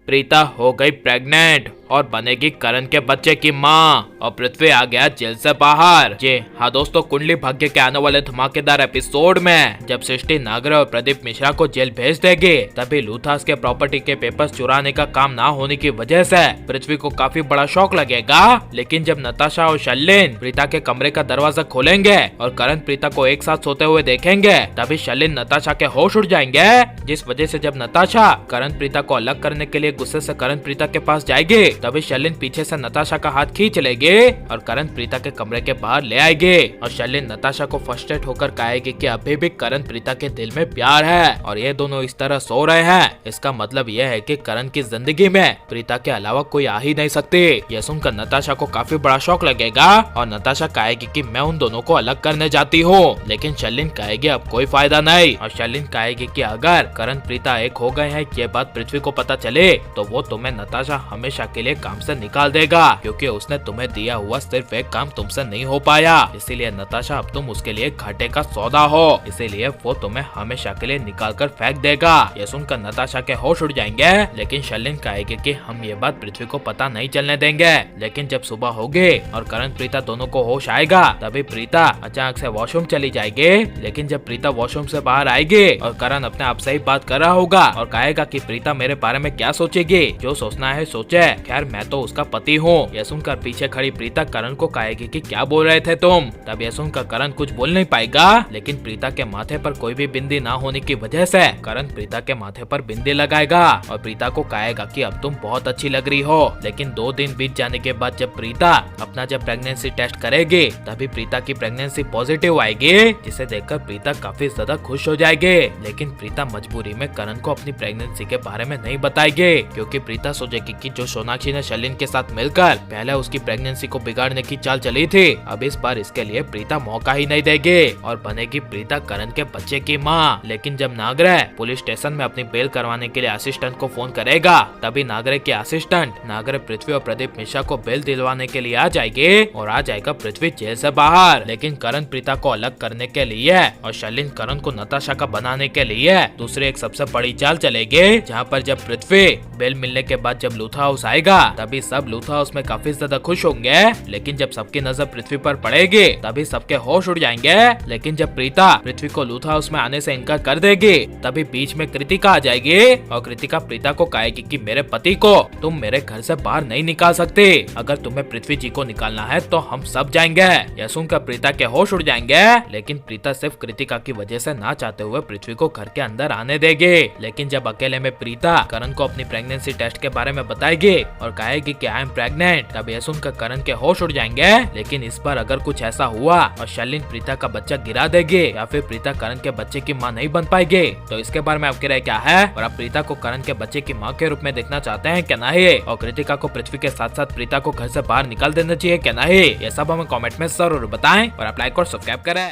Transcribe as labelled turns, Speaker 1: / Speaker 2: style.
Speaker 1: प्रीता हो गई प्रेग्नेंट और बनेगी करण के बच्चे की माँ और पृथ्वी आ गया जेल से बाहर। जी हाँ दोस्तों, कुंडली भाग्य के आने वाले धमाकेदार एपिसोड में जब सृष्टि नागरे और प्रदीप मिश्रा को जेल भेज देगी, तभी लूथास के प्रॉपर्टी के पेपर्स चुराने का काम ना होने की वजह से पृथ्वी को काफी बड़ा शौक लगेगा। लेकिन जब नताशा और शर्लिन प्रीता के कमरे का दरवाजा खोलेंगे और करण प्रीता को एक साथ सोते हुए देखेंगे, तभी शर्लिन नताशा के होश उड़ जाएंगे। जिस वजह से जब नताशा करण प्रीता को अलग करने के लिए गुस्से से करण प्रीता के पास जाएगी, तभी शर्लिन पीछे से नताशा का हाथ खींच लेगी और करण प्रीता के कमरे के बाहर ले आएगी। और शर्लिन नताशा को फ्रस्ट्रेट होकर कहेगी कि अभी भी करण प्रीता के दिल में प्यार है और ये दोनों इस तरह सो रहे हैं। इसका मतलब यह है कि करण की जिंदगी में प्रीता के अलावा कोई आ ही नहीं सकती। यह सुनकर नताशा को काफी बड़ा शौक लगेगा और नताशा कहेगी कि मैं उन दोनों को अलग करने जाती हूँ। लेकिन शर्लिन कहेगी अब कोई फायदा नहीं और शर्लिन कहेगी कि अगर करण प्रीता एक हो गए हैं, ये बात पृथ्वी को पता चले तो वो तुम्हें नताशा हमेशा के लिए काम से निकाल देगा, क्योंकि उसने तुम्हें दिया हुआ सिर्फ एक काम तुमसे नहीं हो पाया। इसीलिए नताशा अब तुम उसके लिए घाटे का सौदा हो, इसीलिए वो तुम्हें हमेशा के लिए निकाल कर फेंक देगा। ये सुनकर नताशा के होश उड़ जाएंगे। लेकिन शर्लिन कहेगी कि हम ये बात पृथ्वी को पता नहीं चलने देंगे। लेकिन जब सुबह होगी और करण प्रीता दोनों को होश आएगा, तभी प्रीता अचानक से वॉशरूम चली जाएगी। लेकिन जब प्रीता वॉशरूम से बाहर आएगी और करण अपने आप से ही बात कर रहा होगा और कहेगा कि प्रीता मेरे बारे में क्या सोचेगी, जो सोचना है सोचे, खैर मैं तो उसका पति हूँ। यह सुनकर पीछे खड़ी प्रीता करण को कहेगी कि क्या बोल रहे थे तुम। तब यह सुनकर करण कुछ बोल नहीं पाएगा। लेकिन प्रीता के माथे पर कोई भी बिंदी ना होने की वजह से करण प्रीता के माथे पर बिंदी लगाएगा और प्रीता को कहेगा कि अब तुम बहुत अच्छी लग रही हो। लेकिन 2 दिन बीत जाने के बाद जब प्रीता अपना प्रेगनेंसी टेस्ट करेगी, तभी प्रीता की प्रेगनेंसी पॉजिटिव आएगी, जिसे देखकर प्रीता काफी ज्यादा खुश हो जाएगी। लेकिन प्रीता मजबूरी में करण को अपनी प्रेगनेंसी के बारे में नहीं बताएगी, क्योंकि प्रीता सोचेगी कि जो सोनाक्षी ने शर्लिन के साथ मिलकर पहले उसकी प्रेगनेंसी को बिगाड़ने की चाल चली थी, अब इस बार इसके लिए प्रीता मौका ही नहीं देगी और बनेगी प्रीता करण के बच्चे की माँ। लेकिन जब नागरे पुलिस स्टेशन में अपनी बेल करवाने के लिए असिस्टेंट को फोन करेगा, तभी नागरे के असिस्टेंट नागरे पृथ्वी और प्रदीप मिश्रा को बेल दिलवाने के लिए आ जाएगी और आ जाएगा पृथ्वी जेल से बाहर। लेकिन करण प्रीता को अलग करने के लिए और शर्लिन करण को नताशा का बनाने के लिए दूसरी एक सबसे बड़ी चाल चलेगी, जहाँ पर जब पृथ्वी बेल मिलने के बाद जब लूथा हाउस आएगा, तभी सब लूथा हाउस में काफी ज्यादा खुश होंगे। लेकिन जब सबकी नजर पृथ्वी पर पड़ेगी, तभी सबके होश उड़ जाएंगे। लेकिन जब प्रीता पृथ्वी को लूथा हाउस में आने से इनकार कर देगी, तभी बीच में कृतिका आ जाएगी और कृतिका प्रीता को कहेगी कि मेरे पति को तुम मेरे घर से बाहर नहीं निकाल सकते, अगर तुम्हें पृथ्वी जी को निकालना है तो हम सब जाएंगे। यह सुनकर प्रीता के होश उड़ जाएंगे। लेकिन प्रीता सिर्फ कृतिका की वजह से ना चाहते हुए पृथ्वी को घर के अंदर आने देगी। लेकिन जब अकेले में प्रीता करण को अपनी प्रेगनेंसी टेस्ट के बारे में बताएगी और कहेगी कि आई एम प्रेग्नेंट, तब यह सुनकर करण के होश उड़ जाएंगे। लेकिन इस बार अगर कुछ ऐसा हुआ और शर्लिन प्रीता का बच्चा गिरा देगी या फिर प्रीता करण के बच्चे की मां नहीं बन पाएगी, तो इसके बारे में आपकी राय क्या है और आप प्रीता को करण के बच्चे की मां के रूप में देखना चाहते हैं क्या नहीं, और कृतिका को पृथ्वी के साथ साथ प्रीता को घर से बाहर निकाल देना चाहिए क्या नहीं, ये सब हमें कमेंट में जरूर बताएं और आप लाइक और सब्सक्राइब करें।